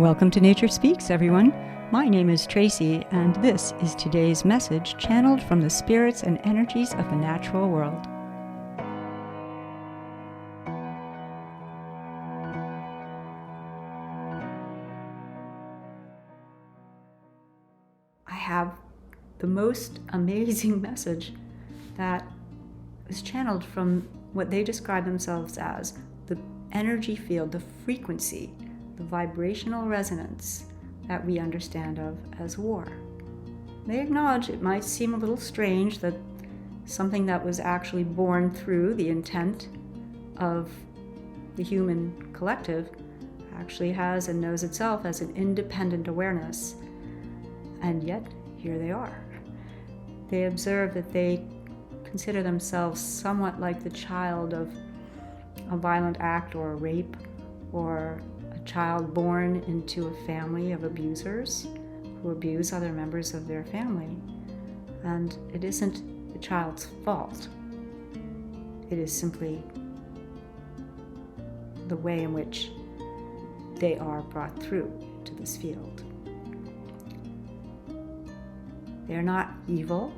Welcome to Nature Speaks, everyone. My name is Tracy, and this is today's message channeled from the spirits and energies of the natural world. I have the most amazing message that is channeled from what they describe themselves as the energy field, the frequency, the vibrational resonance that we understand of as war. They acknowledge it might seem a little strange that something that was actually born through the intent of the human collective actually has and knows itself as an independent awareness. And yet, here they are. They observe that they consider themselves somewhat like the child of a violent act or a rape, or a child born into a family of abusers who abuse other members of their family. And it isn't the child's fault. It is simply the way in which they are brought through to this field. They are not evil.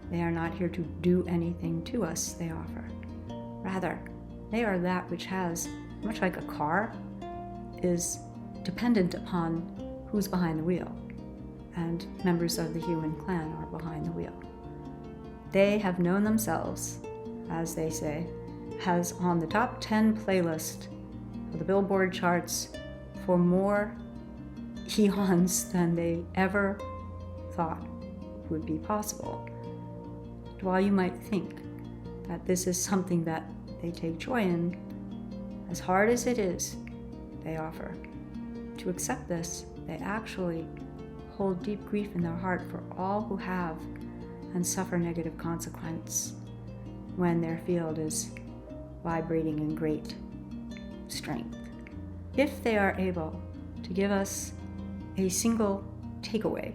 They are not here to do anything to us, they offer. Rather, they are that which has, much like a car, is dependent upon who's behind the wheel. And members of the human clan are behind the wheel. They have known themselves, as they say, as on the top 10 playlist of the Billboard charts for more eons than they ever thought would be possible. While you might think that this is something that they take joy in, as hard as it is, they offer, to accept this, they actually hold deep grief in their heart for all who have and suffer negative consequence when their field is vibrating in great strength. If they are able to give us a single takeaway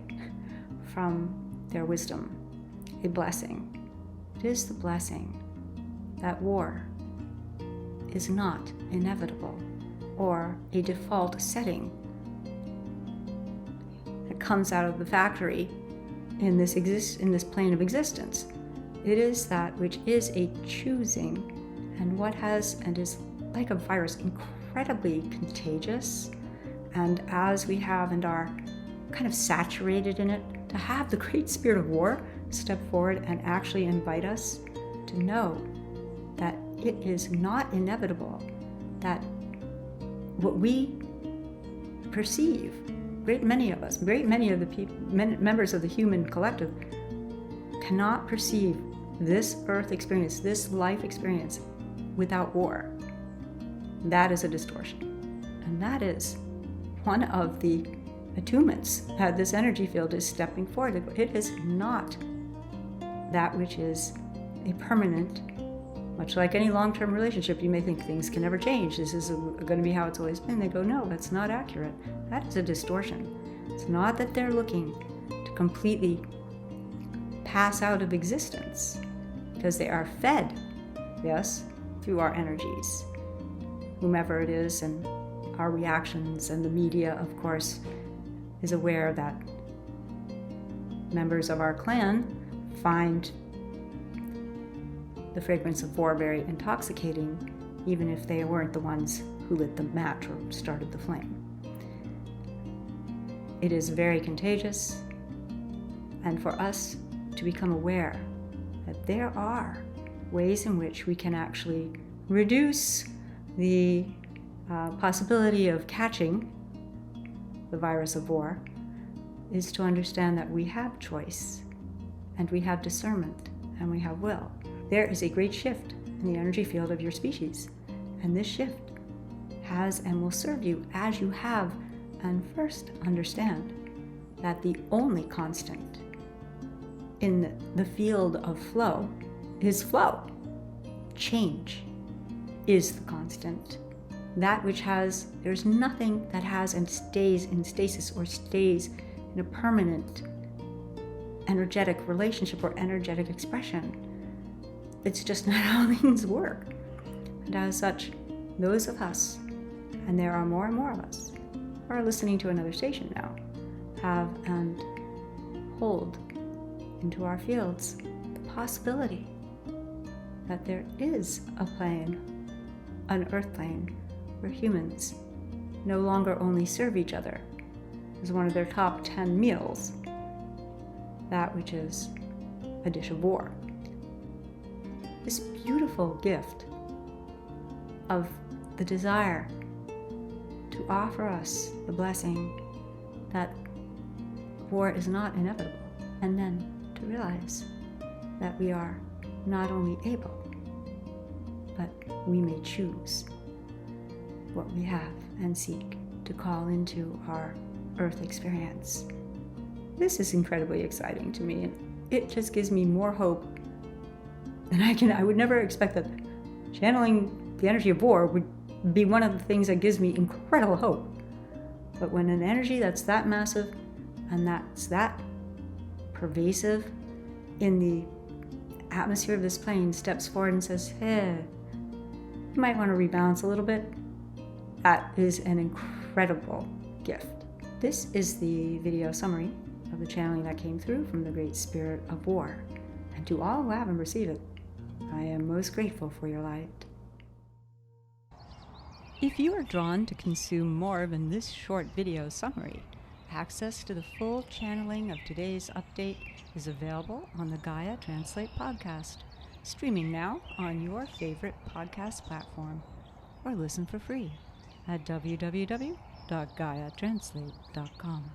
from their wisdom, a blessing, it is the blessing that war is not inevitable or a default setting that comes out of the factory in this plane of existence. It is that which is a choosing, and what has and is like a virus, incredibly contagious. And as we have and are kind of saturated in it, to have the great spirit of war step forward and actually invite us to know that it is not inevitable, that what we perceive, great many of us, great many of the members of the human collective, cannot perceive this earth experience, this life experience without war. That is a distortion. And that is one of the attunements that this energy field is stepping forward. It is not that which is a permanent, much like any long-term relationship, you may think things can never change. This is going to be how it's always been. They go, no, that's not accurate. That is a distortion. It's not that they're looking to completely pass out of existence, because they are fed, yes, through our energies, whomever it is, and our reactions, and the media, of course, is aware that members of our clan find the fragrance of war very intoxicating, even if they weren't the ones who lit the match or started the flame. It is very contagious, and for us to become aware that there are ways in which we can actually reduce the possibility of catching the virus of war, is to understand that we have choice, and we have discernment, and we have will. There is a great shift in the energy field of your species, and this shift has and will serve you as you have. And first, understand that the only constant in the field of flow is flow. Change is the constant. That which has, there's nothing that has and stays in stasis or stays in a permanent energetic relationship or energetic expression. It's just not how things work. And as such, those of us, and there are more and more of us, are listening to another station now, have and hold into our fields the possibility that there is a plane, an earth plane, where humans no longer only serve each other as one of their top 10 meals, that which is a dish of war. This beautiful gift of the desire to offer us the blessing that war is not inevitable, and then to realize that we are not only able, but we may choose what we have and seek to call into our earth experience. This is incredibly exciting to me, and it just gives me more hope than I would never expect that channeling the energy of war would be one of the things that gives me incredible hope. But when an energy that's that massive and that's that pervasive in the atmosphere of this plane steps forward and says, hey, you might want to rebalance a little bit, that is an incredible gift. This is the video summary of the channeling that came through from the Great Spirit of War. And to all who have and receive it, I am most grateful for your light. If you are drawn to consume more than this short video summary, access to the full channeling of today's update is available on the Gaia Translate podcast, streaming now on your favorite podcast platform, or listen for free at www.gaiatranslate.com.